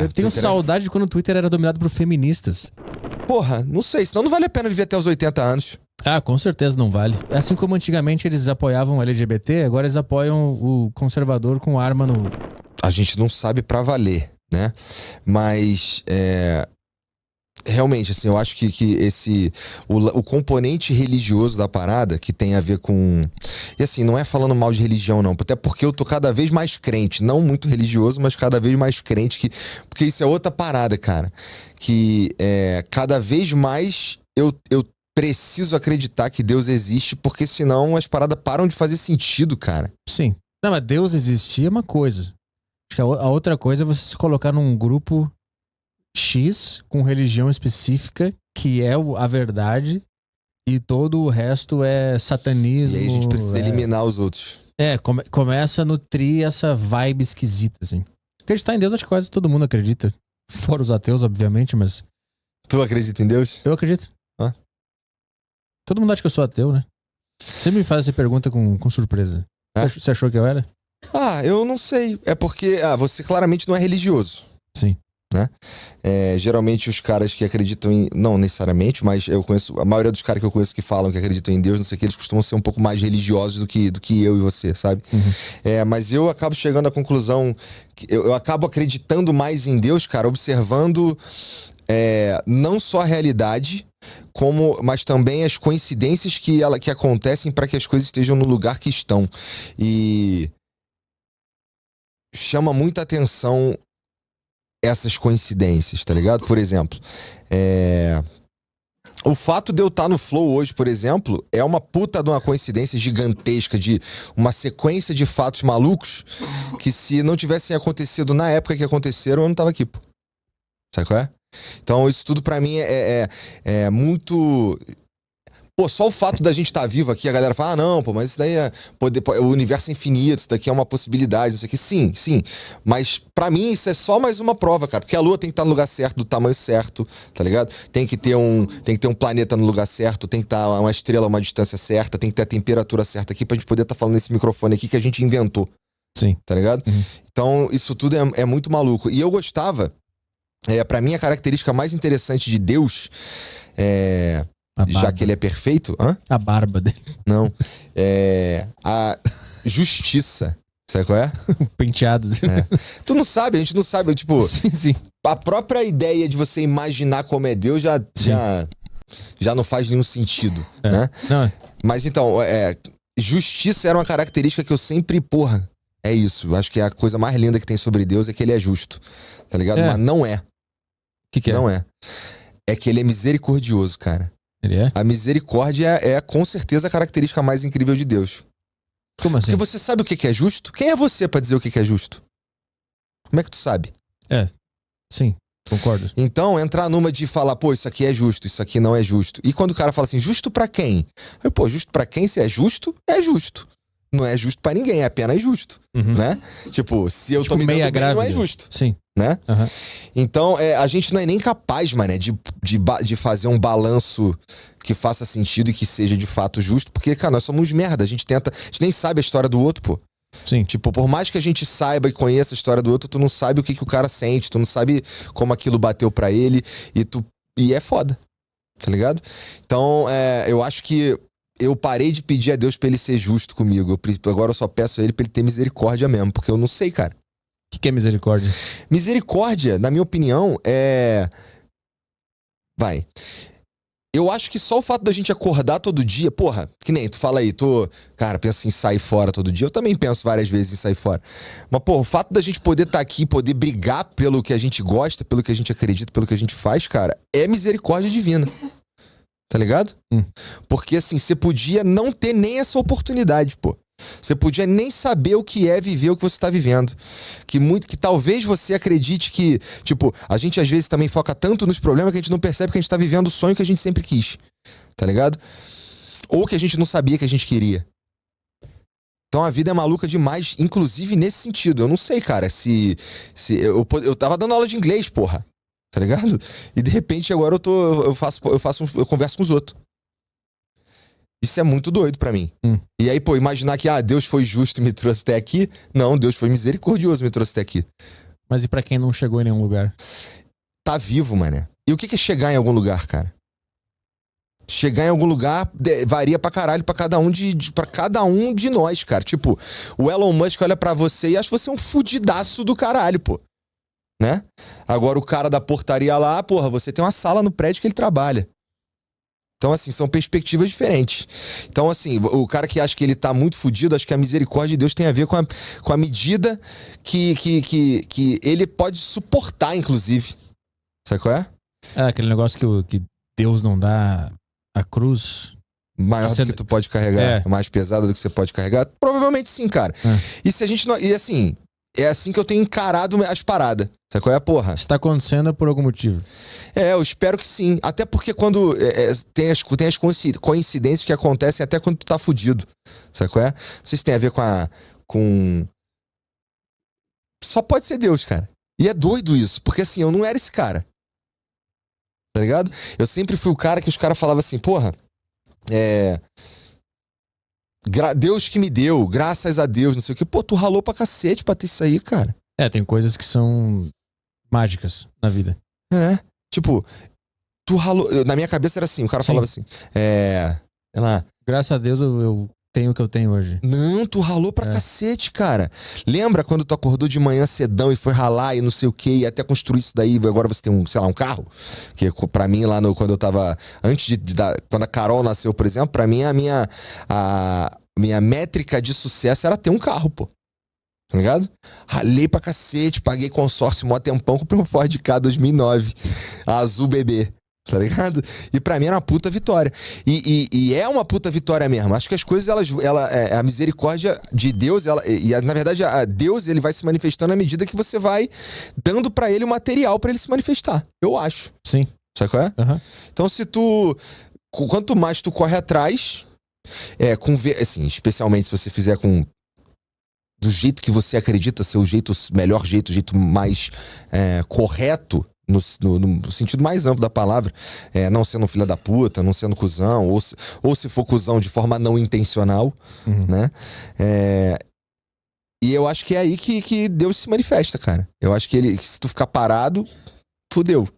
Eu tenho saudade de quando o Twitter era dominado por feministas. Porra, não sei, senão não vale a pena viver até os 80 anos. Ah, com certeza não vale. Assim como antigamente eles apoiavam o LGBT, agora eles apoiam o conservador com arma no... A gente não sabe pra valer, né? Mas, realmente, assim, eu acho que o componente religioso da parada, que tem a ver com... E assim, não é falando mal de religião, não. Até porque eu tô cada vez mais crente. Não muito religioso, mas cada vez mais crente. Porque isso é outra parada, cara. Que cada vez mais eu preciso acreditar que Deus existe, porque senão as paradas param de fazer sentido, cara. Sim. Não, mas Deus existir é uma coisa. Acho que a outra coisa é você se colocar num grupo X com religião específica, que é a verdade, e todo o resto é satanismo. E aí a gente precisa eliminar os outros. Começa a nutrir essa vibe esquisita, assim. Acreditar em Deus, acho que quase todo mundo acredita. Fora os ateus, obviamente, mas... Tu acredita em Deus? Eu acredito. Hã? Todo mundo acha que eu sou ateu, né? Sempre me faz essa pergunta com surpresa. Você achou que eu era? Ah, eu não sei. É porque você claramente não é religioso. Sim. Né? Geralmente os caras que acreditam em... Não necessariamente, mas eu conheço... A maioria dos caras que eu conheço que falam que acreditam em Deus, não sei o que, eles costumam ser um pouco mais religiosos do que eu e você, sabe? Uhum. Mas eu acabo chegando à conclusão... Que eu acabo acreditando mais em Deus, cara, observando não só a realidade, mas também as coincidências que acontecem para que as coisas estejam no lugar que estão. E chama muita atenção essas coincidências, tá ligado? Por exemplo, o fato de eu estar no Flow hoje, por exemplo, é uma puta de uma coincidência gigantesca, de uma sequência de fatos malucos que, se não tivessem acontecido na época que aconteceram, eu não tava aqui, pô. Sabe qual é? Então isso tudo pra mim é muito... Pô, só o fato da gente estar vivo aqui, a galera fala, não, pô, mas isso daí o universo é infinito, isso daqui é uma possibilidade, isso aqui. Sim, sim. Mas pra mim isso é só mais uma prova, cara. Porque a Lua tem que estar no lugar certo, do tamanho certo, tá ligado? Tem que ter um planeta no lugar certo, tem que estar uma estrela a uma distância certa, tem que ter a temperatura certa aqui pra gente poder estar falando nesse microfone aqui que a gente inventou. Sim. Tá ligado? Uhum. Então isso tudo é muito maluco. E eu gostava, pra mim a característica mais interessante de Deus já que ele é perfeito... Hã? A barba dele. Não. A justiça. Sabe qual é? O penteado dele. Tu não sabe, a gente não sabe. Tipo, sim. A própria ideia de você imaginar como é Deus já não faz nenhum sentido, né? Não. Mas então, justiça era uma característica que eu sempre... Porra, é isso. Eu acho que a coisa mais linda que tem sobre Deus é que ele é justo. Tá ligado? Mas não é. O que é? Não é. É que ele é misericordioso, cara. Ele é? A misericórdia é com certeza a característica mais incrível de Deus. Como assim? Porque você sabe o que é justo? Quem é você pra dizer o que é justo? Como é que tu sabe? Sim, concordo. Então, entrar numa de falar, pô, isso aqui é justo, isso aqui não é justo. E quando o cara fala assim, justo pra quem? Pô, justo pra quem? Se é justo, é justo. Não é justo pra ninguém, é apenas justo, né? Tipo, se eu tô me dando bem, não é justo. Sim. Né? Uhum. Então, a gente não é nem capaz, mané, de fazer um balanço que faça sentido e que seja de fato justo, porque, cara, nós somos merda, a gente nem sabe a história do outro, pô. Sim. Tipo, por mais que a gente saiba e conheça a história do outro, tu não sabe o que o cara sente, tu não sabe como aquilo bateu pra ele, e é foda, tá ligado? Então, eu acho que eu parei de pedir a Deus pra ele ser justo comigo, agora eu só peço a ele pra ele ter misericórdia mesmo, porque eu não sei, cara. O que é misericórdia? Misericórdia, na minha opinião, eu acho que só o fato da gente acordar todo dia... Porra, que nem tu fala aí, cara, pensa em sair fora todo dia. Eu também penso várias vezes em sair fora. Mas, porra, o fato da gente poder estar aqui, poder brigar pelo que a gente gosta, pelo que a gente acredita, pelo que a gente faz, cara, é misericórdia divina. Tá ligado? Porque, assim, você podia não ter nem essa oportunidade, pô. Você podia nem saber o que é viver o que você tá vivendo. Que talvez você acredite que... Tipo, a gente às vezes também foca tanto nos problemas que a gente não percebe que a gente tá vivendo o sonho que a gente sempre quis. Tá ligado? Ou que a gente não sabia que a gente queria. Então a vida é maluca demais, inclusive nesse sentido. Eu não sei, cara, se eu tava dando aula de inglês, porra. Tá ligado? E de repente agora eu converso com os outros. Isso é muito doido pra mim. E aí, pô, imaginar que Deus foi justo e me trouxe até aqui. Não, Deus foi misericordioso e me trouxe até aqui. Mas e pra quem não chegou em nenhum lugar? Tá vivo, mané. E o que é chegar em algum lugar, cara? Chegar em algum lugar varia pra caralho pra cada um pra cada um de nós, cara. Tipo, o Elon Musk olha pra você e acha você um fudidaço do caralho, pô. Né? Agora o cara da portaria lá, porra, você tem uma sala no prédio que ele trabalha. Então, assim, são perspectivas diferentes. Então, assim, o cara que acha que ele tá muito fudido, acho que a misericórdia de Deus tem a ver com a medida que ele pode suportar, inclusive. Sabe qual é? É aquele negócio que Deus não dá a cruz. Maior do que tu pode carregar, mais pesada do que você pode carregar? Provavelmente sim, cara. E se a gente não. E assim, é assim que eu tenho encarado as paradas. Sabe qual é a porra? Isso tá acontecendo por algum motivo. Eu espero que sim. Até porque quando tem as coincidências que acontecem até quando tu tá fudido. Sabe qual é? Não sei se tem a ver com... Só pode ser Deus, cara. E é doido isso, porque assim, eu não era esse cara. Tá ligado? Eu sempre fui o cara que os caras falavam assim, porra, Deus que me deu, graças a Deus, não sei o que. Pô, tu ralou pra cacete pra ter isso aí, cara. Tem coisas que são mágicas na vida. Tipo, tu ralou... Na minha cabeça era assim, o cara falava assim, graças a Deus eu tenho o que eu tenho hoje. Não, tu ralou pra cacete, cara. Lembra quando tu acordou de manhã cedão e foi ralar e não sei o que, e até construir isso daí, agora você tem um carro? Que pra mim lá quando eu tava... Antes quando a Carol nasceu, por exemplo, pra mim a minha métrica de sucesso era ter um carro, pô. Tá ligado? Ralei pra cacete, paguei consórcio mó tempão, comprei um Ford Ka 2009, azul bebê. Tá ligado? E pra mim era uma puta vitória. E é uma puta vitória mesmo. Acho que as coisas, a misericórdia de Deus, na verdade, Deus ele vai se manifestando à medida que você vai dando pra ele o material pra ele se manifestar. Eu acho. Sim. Sabe qual é? Uhum. Então, quanto mais tu corre atrás, assim, especialmente se você fizer do jeito que você acredita ser o melhor jeito, o jeito mais correto, no sentido mais amplo da palavra, não sendo filho da puta, não sendo cuzão, ou se for cuzão de forma não intencional, né? E eu acho que é aí que Deus se manifesta, cara. Eu acho que se tu ficar parado, fudeu.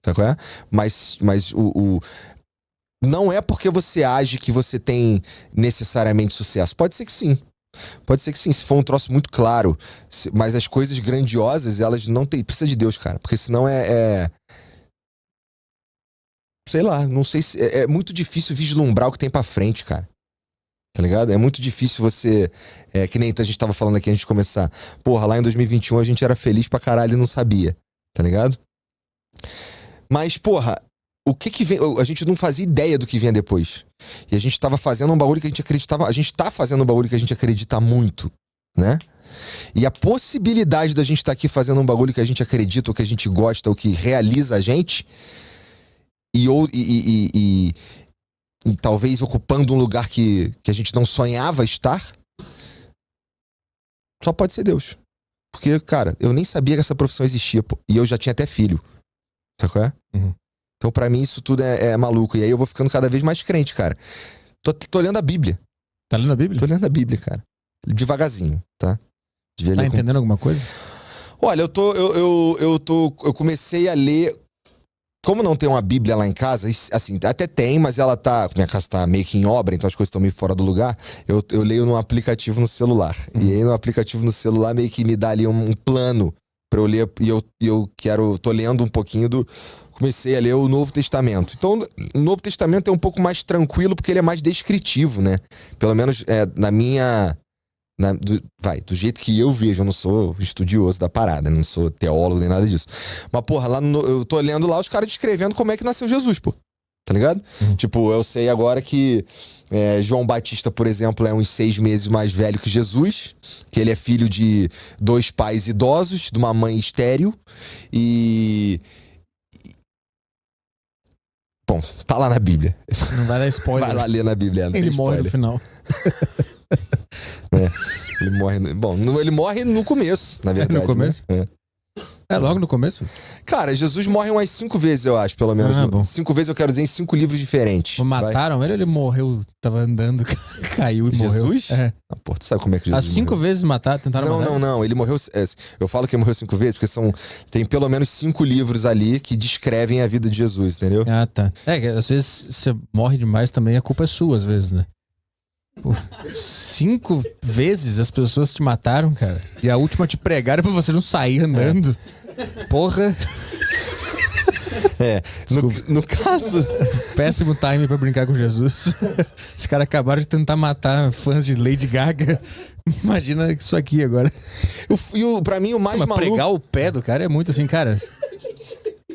Sabe qual é? Mas não é porque você age que você tem necessariamente sucesso. Pode ser que sim. Pode ser que sim, se for um troço muito claro. Mas as coisas grandiosas, elas não tem... Precisa de Deus, cara. Porque senão sei lá, não sei se... É muito difícil vislumbrar o que tem pra frente, cara. Tá ligado? É muito difícil você... que nem a gente tava falando aqui antes de começar. Porra, lá em 2021 a gente era feliz pra caralho e não sabia. Tá ligado? Mas, porra... O que vem... A gente não fazia ideia do que vinha depois. E a gente tava fazendo um bagulho que a gente acreditava... A gente tá fazendo um bagulho que a gente acredita muito, né? E a possibilidade da gente estar aqui fazendo um bagulho que a gente acredita, ou que a gente gosta, ou que realiza a gente, e talvez ocupando um lugar que a gente não sonhava estar, só pode ser Deus. Porque, cara, eu nem sabia que essa profissão existia, pô. E eu já tinha até filho. Sabe qual é? Uhum. Então, pra mim, isso tudo é maluco. E aí eu vou ficando cada vez mais crente, cara. Tô lendo a Bíblia. Tá lendo a Bíblia? Tô lendo a Bíblia, cara. Devagarzinho, tá? Tá entendendo alguma coisa? Olha, eu comecei a ler... Como não tem uma Bíblia lá em casa, assim, até tem, mas minha casa tá meio que em obra, então as coisas estão meio fora do lugar. Eu leio num aplicativo no celular. E aí no aplicativo no celular meio que me dá ali um plano pra eu ler. E tô lendo um pouquinho comecei a ler o Novo Testamento. Então, o Novo Testamento é um pouco mais tranquilo porque ele é mais descritivo, né? Pelo menos do jeito que eu vejo. Eu não sou estudioso da parada, não sou teólogo nem nada disso. Mas, porra, eu tô lendo lá os caras descrevendo como é que nasceu Jesus, pô. Tá ligado? Tipo, eu sei agora que João Batista, por exemplo, é uns 6 meses mais velho que Jesus, que ele é filho de 2 pais idosos, de uma mãe estéril, Bom, tá lá na Bíblia. Não vai dar spoiler. Vai lá ler na Bíblia. Ele morre no final. Ele morre... Bom, ele morre no começo, na verdade. No começo? Né? É logo no começo? Cara, Jesus morre umas 5 vezes, eu acho, pelo menos. Ah, bom. 5 vezes eu quero dizer em 5 livros diferentes. Mataram ele ou ele morreu? Tava andando, caiu e morreu? Jesus? É. Ah, pô, tu sabe como é que Jesus As 5 morreu? vezes tentaram matar? Não. Ele morreu. Eu falo que ele morreu 5 vezes porque tem pelo menos 5 livros ali que descrevem a vida de Jesus, entendeu? Ah, tá. É, que às vezes você morre demais também, a culpa é sua, às vezes, né? Pô, 5 vezes as pessoas te mataram, cara. E a última te pregaram pra você não sair andando. Porra. No caso. Péssimo time pra brincar com Jesus. Os caras acabaram de tentar matar fãs de Lady Gaga. Imagina isso aqui agora. Pra mim, o mais Mas maluco. pregar o pé do cara é muito assim, cara.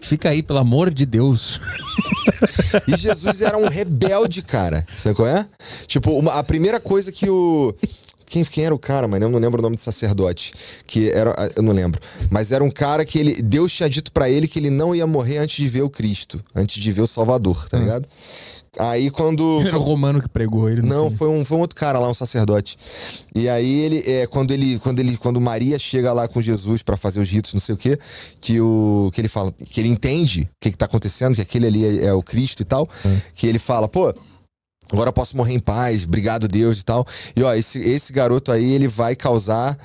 Fica aí, pelo amor de Deus. E Jesus era um rebelde, cara. Sabe qual é? Tipo, a primeira coisa que o. Quem era o cara, mano? Eu não lembro o nome do sacerdote. Eu não lembro. Mas era um cara que Deus tinha dito pra ele que ele não ia morrer antes de ver o Cristo. Antes de ver o Salvador, tá ligado? Aí quando. Era o romano que pregou ele. Não, foi um outro cara lá, um sacerdote. E aí quando Maria chega lá com Jesus pra fazer os ritos, não sei o quê, que ele fala, que ele entende o que tá acontecendo, que aquele ali é o Cristo e tal, que ele fala, pô, agora eu posso morrer em paz, obrigado Deus e tal. E ó, esse garoto aí, ele vai causar,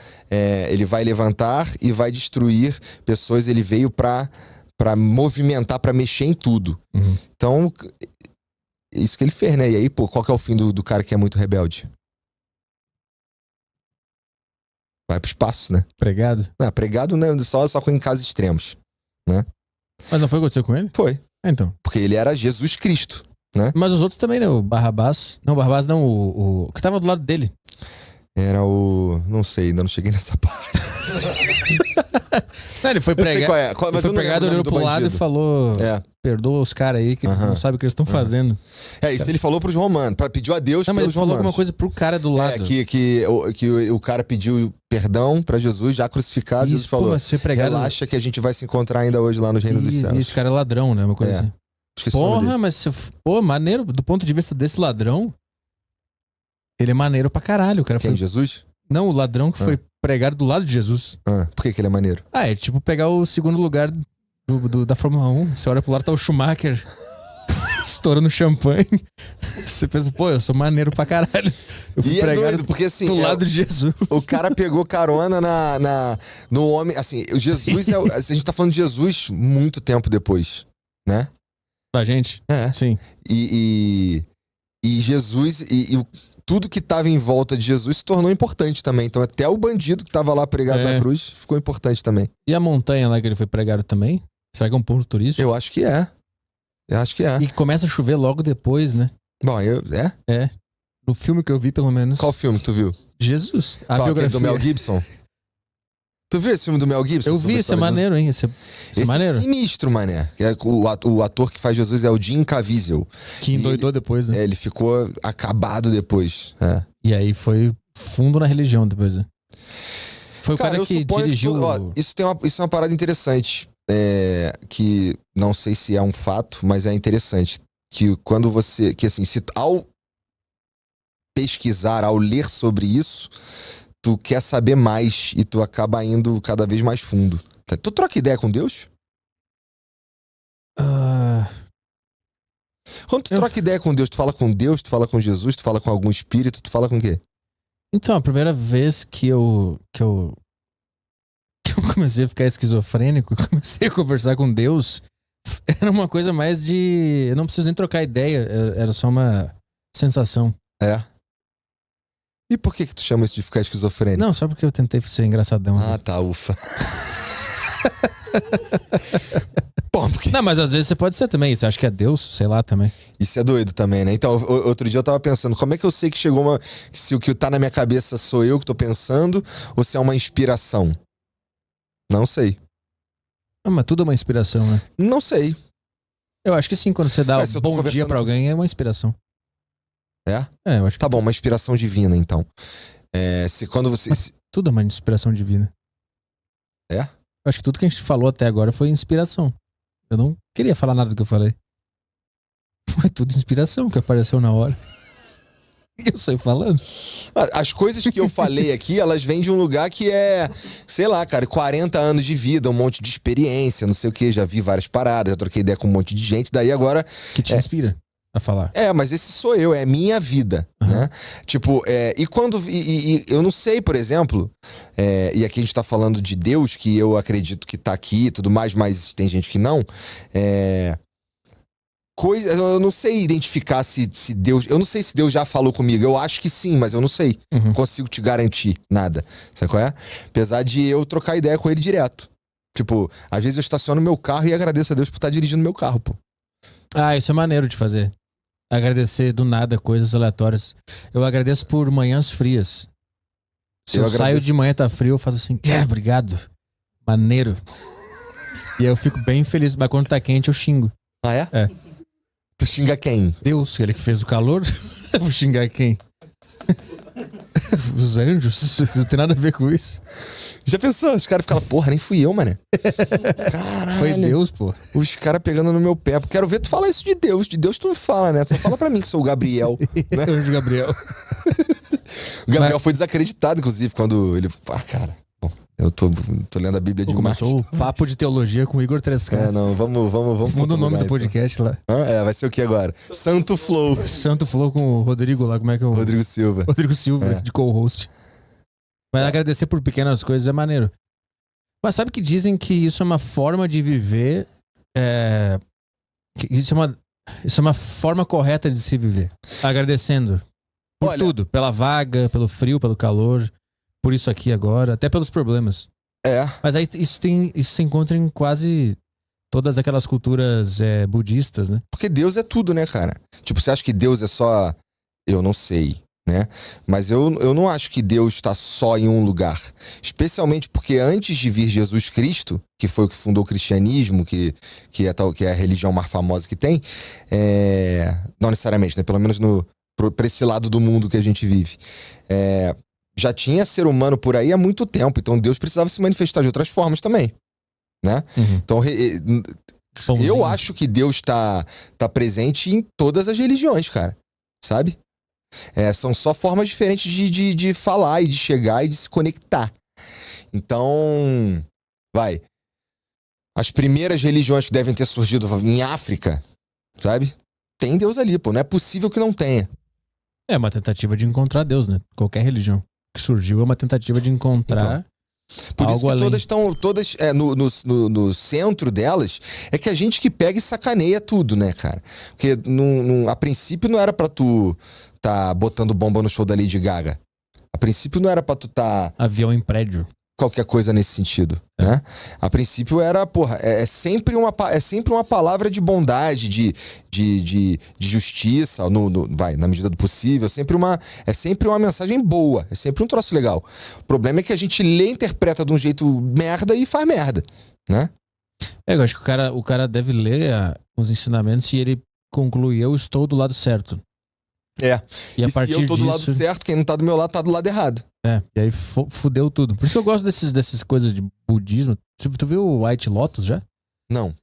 ele vai levantar e vai destruir pessoas, ele veio pra movimentar, pra mexer em tudo. Então, isso que ele fez, né? E aí, pô, qual que é o fim do cara que é muito rebelde? Vai pro espaço, né? Pregado? Não, pregado, né? Só em casos extremos, né? Mas não foi o que aconteceu com ele? Foi. Então. Porque ele era Jesus Cristo, né? Mas os outros também, né? O Barrabás. Não, o Barrabás não, o que tava do lado dele. Era o... Não sei, ainda não cheguei nessa parte. Não, ele foi Eu sei pregado. qual é. Ele foi pregado, olhou pro lado e falou: perdoa os caras aí que eles não sabem o que eles estão fazendo. Isso ele falou pros romanos, pediu a Deus não, mas ele pelos falou romanos. alguma coisa pro cara do lado. Que o cara pediu perdão pra Jesus, já crucificado. Isso, Jesus falou, mas ser pregado... relaxa que a gente vai se encontrar ainda hoje lá no reino dos céus. E esse cara é ladrão, né? Uma coisa assim. Esqueci o nome dele. Porra, mas maneiro, do ponto de vista desse ladrão, ele é maneiro pra caralho. O cara Quem, Jesus? Não, o ladrão que foi pregado do lado de Jesus. Por que ele é maneiro? É tipo pegar o segundo lugar da Fórmula 1. Você olha pro lado, tá o Schumacher estourando champanhe. Você pensa, pô, eu sou maneiro pra caralho. Eu fui pregado doido, porque assim... do lado de Jesus. O cara pegou carona no homem... Assim, o Jesus... a gente tá falando de Jesus muito tempo depois, né? A gente? Sim. E Jesus... tudo que tava em volta de Jesus se tornou importante também. Então até o bandido que tava lá pregado na cruz ficou importante também. E a montanha lá que ele foi pregado também? Será que é um ponto turístico? Eu acho que é. E começa a chover logo depois, né? Bom, É. No filme que eu vi, pelo menos. Qual filme que tu viu? Jesus. A Qual, biografia. do Mel Gibson? Tu viu esse filme do Mel Gibson? Eu vi, esse é maneiro, hein? Esse é maneiro. É sinistro, mané. O ator que faz Jesus é o Jim Caviezel. Que endoidou depois, né? Ele ficou acabado depois. E aí foi fundo na religião depois, né? Foi o cara que dirigiu... Isso é uma parada interessante. Que não sei se é um fato, mas é interessante. Que quando você... Que assim, ao pesquisar, ao ler sobre isso... Tu quer saber mais e tu acaba indo cada vez mais fundo. Tu troca ideia com Deus? Quando tu troca ideia com Deus, tu fala com Deus, tu fala com Jesus, tu fala com algum espírito, tu fala com o quê? Então, a primeira vez que eu comecei a ficar esquizofrênico, comecei a conversar com Deus, era uma coisa mais de... Eu não preciso nem trocar ideia, era só uma sensação. E por que tu chama isso de ficar esquizofrênico? Não, só porque eu tentei ser engraçadão. Tá, ufa. Bom, porque... Não, mas às vezes você pode ser também. Você acha que é Deus? Sei lá também. Isso é doido também, né? Então, outro dia eu tava pensando, como é que eu sei que chegou se o que tá na minha cabeça sou eu que tô pensando ou se é uma inspiração? Não sei. Mas tudo é uma inspiração, né? Não sei. Eu acho que sim, quando você dá um bom dia pra alguém, é uma inspiração. Eu acho que... Tá bom, uma inspiração divina, então. Quando você... Tudo é uma inspiração divina. Eu acho que tudo que a gente falou até agora foi inspiração. Eu não queria falar nada do que eu falei. Foi tudo inspiração que apareceu na hora. Eu sei falando. As coisas que eu falei aqui, elas vêm de um lugar que é, sei lá, cara, 40 anos de vida, um monte de experiência, não sei o quê. Já vi várias paradas, já troquei ideia com um monte de gente. Daí agora... Que te inspira a falar. Mas esse sou eu, é minha vida, né? Tipo, e quando... E eu não sei, por exemplo, e aqui a gente tá falando de Deus, que eu acredito que tá aqui e tudo mais, mas tem gente que não. Eu não sei identificar se Deus... Eu não sei se Deus já falou comigo. Eu acho que sim, mas eu não sei. Não consigo te garantir nada. Sabe qual é? Apesar de eu trocar ideia com ele direto. Tipo, às vezes eu estaciono meu carro e agradeço a Deus por estar dirigindo meu carro, pô. Isso é maneiro de fazer. Agradecer do nada coisas aleatórias. Eu agradeço por manhãs frias. Se eu saio de manhã, tá frio, eu faço assim, obrigado. Maneiro. E aí eu fico bem feliz. Mas quando tá quente, eu xingo. Ah, é? É. Tu xinga quem? Deus, ele que fez o calor. Eu vou xingar quem? Os anjos. Não tem nada a ver com isso. Já pensou? Os caras ficam, porra, nem fui eu, mané. Caralho. Foi Deus, pô. Os caras pegando no meu pé. Quero ver tu falar isso de Deus. De Deus tu não fala, né? Tu só fala pra mim que sou o Gabriel. Né? Anjo Gabriel. O Gabriel foi desacreditado, inclusive, quando ele... cara... Eu tô lendo a Bíblia demais. Começou o papo de teologia com o Igor 3K. Não, vamos. Muda o nome do podcast lá. Vai ser o que agora? Santo Flow. Santo Flow com o Rodrigo lá, como é que é o... Rodrigo Silva. Rodrigo Silva, de co-host. Mas agradecer por pequenas coisas é maneiro. Mas sabe que dizem que isso é uma forma de viver... Isso é uma forma correta de se viver. Agradecendo. Por tudo. Pela vaga, pelo frio, pelo calor... Por isso aqui agora, até pelos problemas. Mas aí isso se encontra em quase todas aquelas culturas budistas, né? Porque Deus é tudo, né, cara? Tipo, você acha que Deus é só... Eu não sei, né? Mas eu não acho que Deus está só em um lugar. Especialmente porque antes de vir Jesus Cristo, que foi o que fundou o cristianismo, que é a religião mais famosa que tem, não necessariamente, né? Pelo menos pra esse lado do mundo que a gente vive. Já tinha ser humano por aí há muito tempo. Então Deus precisava se manifestar de outras formas também, né? Então eu acho que Deus tá presente em todas as religiões, cara. Sabe? São só formas diferentes de falar e de chegar e de se conectar. Então, as primeiras religiões que devem ter surgido em África, sabe? Tem Deus ali, pô. Não é possível que não tenha. É uma tentativa de encontrar Deus, né? Qualquer religião que surgiu é uma tentativa de encontrar por isso algo que além. todas no centro delas é que a gente que pega e sacaneia tudo, né, cara? Porque a princípio não era pra tu tá botando bomba no show da Lady Gaga. A princípio não era pra tu tá... Avião em prédio. Qualquer coisa nesse sentido, né? A princípio era, é sempre uma palavra de bondade, de justiça, na medida do possível, é sempre uma mensagem boa, é sempre um troço legal. O problema é que a gente lê e interpreta de um jeito merda e faz merda, né? Eu acho que o cara deve ler os ensinamentos e ele conclui, eu estou do lado certo. E a partir se eu tô do lado certo, quem não tá do meu lado tá do lado errado. E aí fudeu tudo. Por isso que eu gosto dessas coisas de budismo. Tu viu o White Lotus já? Não.